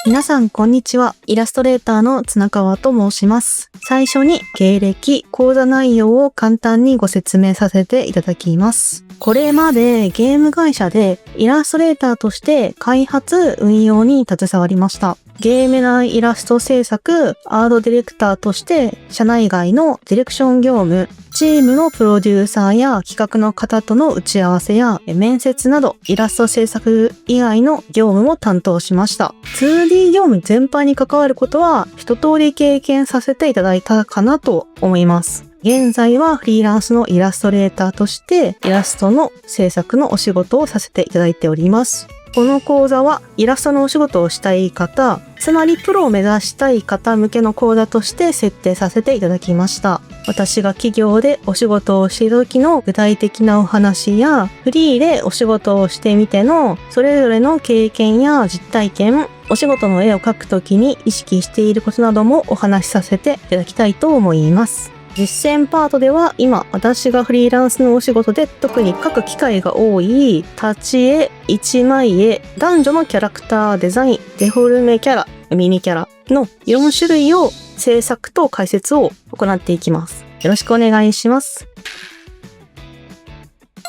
皆さんこんにちは。イラストレーターの綱川と申します。最初に経歴、講座内容を簡単にご説明させていただきます。これまでゲーム会社でイラストレーターとして開発・運用に携わりました。ゲーム内イラスト制作、アートディレクターとして社内外のディレクション業務、チームのプロデューサーや企画の方との打ち合わせや面接などイラスト制作以外の業務も担当しました。2D 業務全般に関わることは一通り経験させていただいたかなと思います。現在はフリーランスのイラストレーターとしてイラストの制作のお仕事をさせていただいております。この講座はイラストのお仕事をしたい方、つまりプロを目指したい方向けの講座として設定させていただきました。私が企業でお仕事をしている時の具体的なお話や、フリーでお仕事をしてみてのそれぞれの経験や実体験、お仕事の絵を描くときに意識していることなどもお話しさせていただきたいと思います。実践パートでは今私がフリーランスのお仕事で特に書く機会が多い立ち絵、一枚絵、男女のキャラクターデザイン、デフォルメキャラ、ミニキャラの4種類を制作と解説を行っていきます。よろしくお願いします。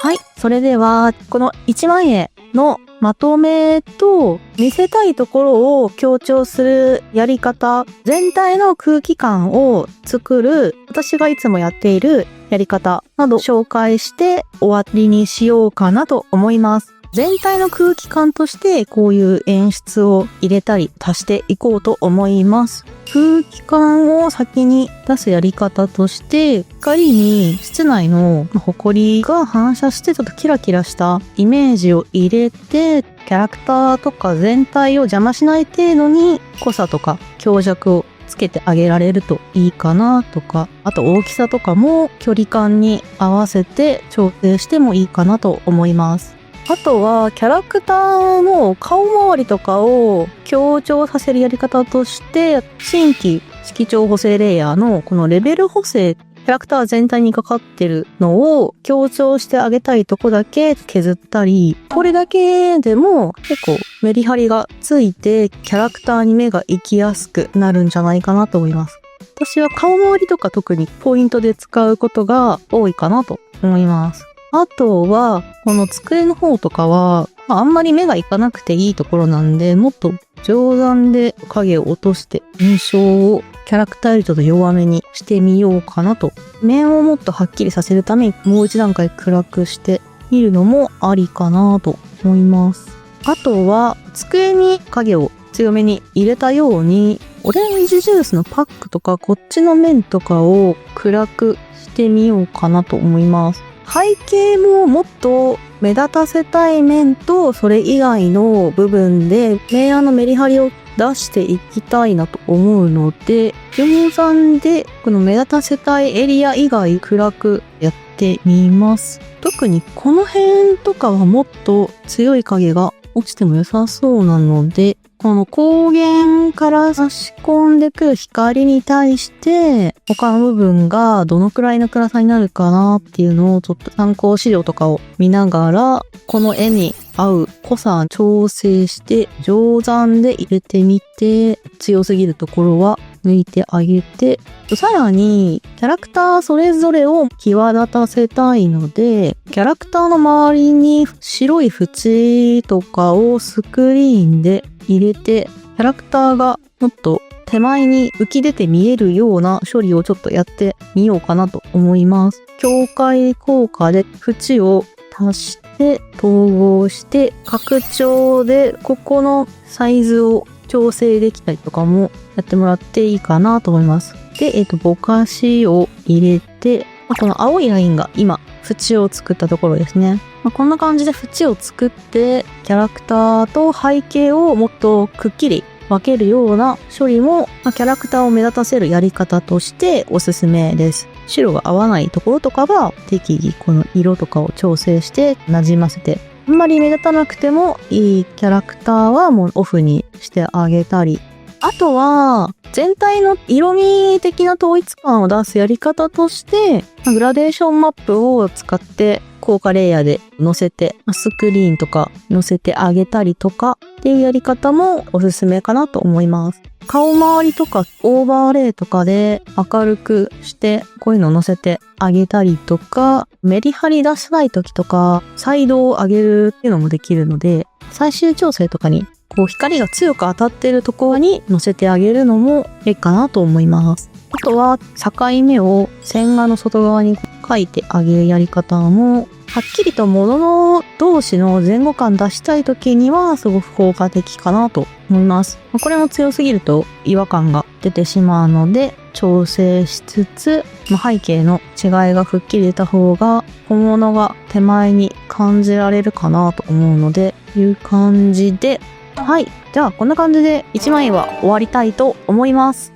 はい、それではこの一枚絵のまとめと見せたいところを強調するやり方、全体の空気感を作る私がいつもやっているやり方など紹介して終わりにしようかなと思います。全体の空気感としてこういう演出を入れたり足していこうと思います。空気感を先に出すやり方として光に室内の埃が反射してちょっとキラキラしたイメージを入れてキャラクターとか全体を邪魔しない程度に濃さとか強弱をつけてあげられるといいかなとか、あと大きさとかも距離感に合わせて調整してもいいかなと思います。あとはキャラクターの顔周りとかを強調させるやり方として新規色調補正レイヤーのこのレベル補正、キャラクター全体にかかってるのを強調してあげたいとこだけ削ったり、これだけでも結構メリハリがついてキャラクターに目が行きやすくなるんじゃないかなと思います。私は顔周りとか特にポイントで使うことが多いかなと思います。あとは、この机の方とかは、あんまり目がいかなくていいところなんで、もっと上段で影を落として印象をキャラクターよりちょっと弱めにしてみようかなと。面をもっとはっきりさせるためにもう一段階暗くしてみるのもありかなと思います。あとは、机に影を強めに入れたように、オレンジジュースのパックとかこっちの面とかを暗くしてみようかなと思います。背景ももっと目立たせたい面とそれ以外の部分で明暗のメリハリを出していきたいなと思うので、4、3でこの目立たせたいエリア以外暗くやってみます。特にこの辺とかはもっと強い影が落ちても良さそうなので、この光源から差し込んでくる光に対して他の部分がどのくらいの暗さになるかなっていうのをちょっと参考資料とかを見ながらこの絵に合う濃さ調整して上段で入れてみて、強すぎるところは抜いてあげて、さらにキャラクターそれぞれを際立たせたいので、キャラクターの周りに白い縁とかをスクリーンで入れて、キャラクターがもっと手前に浮き出て見えるような処理をちょっとやってみようかなと思います。境界効果で縁を足して統合して拡張でここのサイズを調整できたりとかもやってもらっていいかなと思います。で、ぼかしを入れて、この青いラインが今縁を作ったところですね。こんな感じで縁を作ってキャラクターと背景をもっとくっきり分けるような処理もキャラクターを目立たせるやり方としておすすめです。白が合わないところとかは適宜この色とかを調整して馴染ませて、あんまり目立たなくてもいいキャラクターはもうオフにしてあげたり、あとは、全体の色味的な統一感を出すやり方として、グラデーションマップを使って効果レイヤーで乗せて、スクリーンとか乗せてあげたりとかっていうやり方もおすすめかなと思います。顔周りとかオーバーレイとかで明るくしてこういうのを乗せてあげたりとか、メリハリ出したい時とかサイドを上げるっていうのもできるので、最終調整とかにこう光が強く当たっているところに乗せてあげるのもいいかなと思います。あとは境目を線画の外側に描いてあげるやり方も、はっきりと物の同士の前後感出したい時にはすごく効果的かなと思います。これも強すぎると違和感が出てしまうので調整しつつ、背景の違いがくっきり出た方が本物が手前に感じられるかなと思うので、いう感じで、はい。じゃあこんな感じで1枚は終わりたいと思います。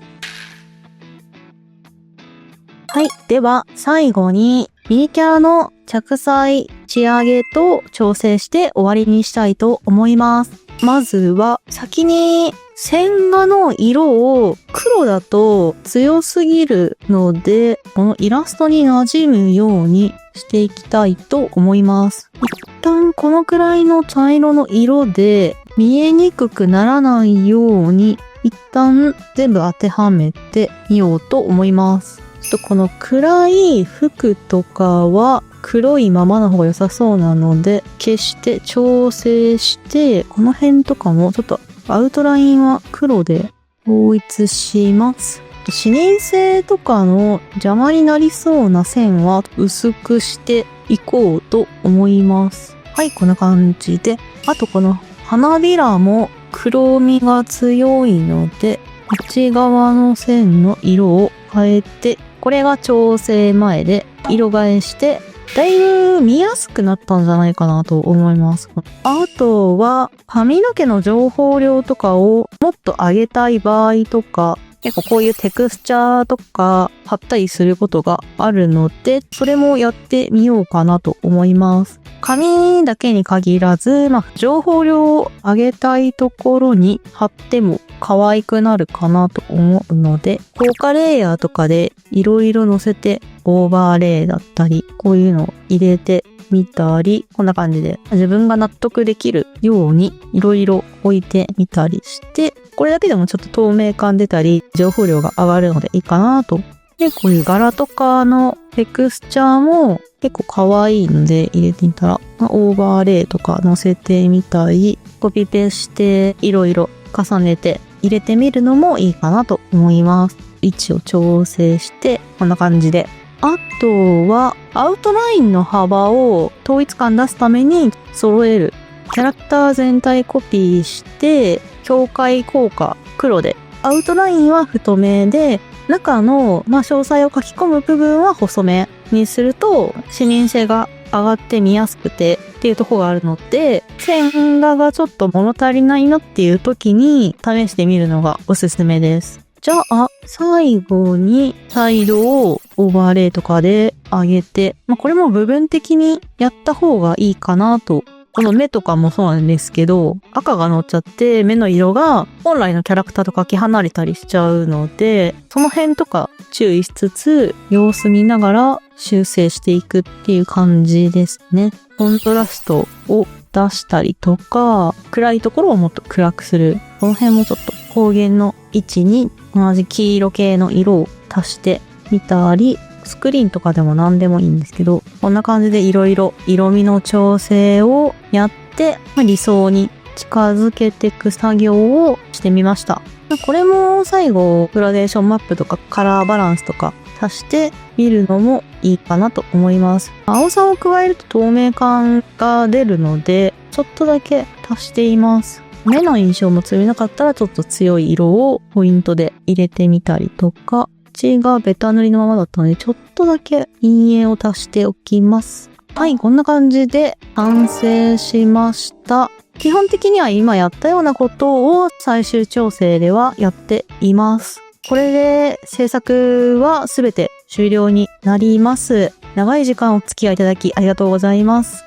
はい。では最後にミニキャラの着彩仕上げと調整して終わりにしたいと思います。まずは先に線画の色を黒だと強すぎるので、このイラストに馴染むようにしていきたいと思います。一旦このくらいの茶色の色で見えにくくならないように一旦全部当てはめてみようと思います。この暗い服とかは黒いままの方が良さそうなので消して調整して、この辺とかもちょっとアウトラインは黒で統一します。視認性とかの邪魔になりそうな線は薄くしていこうと思います。はい、こんな感じで、あとこの花びらも黒みが強いので内側の線の色を変えて、これが調整前で色替えしてだいぶ見やすくなったんじゃないかなと思います。あとは髪の毛の情報量とかをもっと上げたい場合とか、結構こういうテクスチャーとか貼ったりすることがあるので、それもやってみようかなと思います。髪だけに限らず、情報量を上げたいところに貼っても可愛くなるかなと思うので、効果レイヤーとかでいろいろ載せてオーバーレイだったり、こういうのを入れてみたり、こんな感じで自分が納得できるようにいろいろ置いてみたりして、これだけでもちょっと透明感出たり情報量が上がるのでいいかなと。で、こういう柄とかのテクスチャーも結構可愛いので入れてみたら、オーバーレイとか載せてみたり、コピペしていろいろ重ねて入れてみるのもいいかなと思います。位置を調整してこんな感じで、あとはアウトラインの幅を統一感出すために揃える。キャラクター全体コピーして境界効果黒で、アウトラインは太めで中の詳細を書き込む部分は細めにすると視認性が上がって見やすくてっていうところがあるので、線画がちょっと物足りないなっていう時に試してみるのがおすすめです。じゃあ最後にサイドをオーバーレイとかで上げて、これも部分的にやった方がいいかなと。この目とかもそうなんですけど、赤が乗っちゃって目の色が本来のキャラクターとかけ離れたりしちゃうので、その辺とか注意しつつ様子見ながら修正していくっていう感じですね。コントラストを出したりとか、暗いところをもっと暗くする。この辺もちょっと光源の位置に同じ黄色系の色を足してみたり、スクリーンとかでも何でもいいんですけど、こんな感じでいろいろ色味の調整をやって、理想に近づけていく作業をしてみました。これも最後グラデーションマップとかカラーバランスとか足してみるのもいいかなと思います。青さを加えると透明感が出るので、ちょっとだけ足しています。目の印象も強いなかったらちょっと強い色をポイントで入れてみたりとか、口がベタ塗りのままだったのでちょっとだけ陰影を足しておきます。はい、こんな感じで完成しました。基本的には今やったようなことを最終調整ではやっています。これで制作はすべて終了になります。長い時間お付き合いいただきありがとうございます。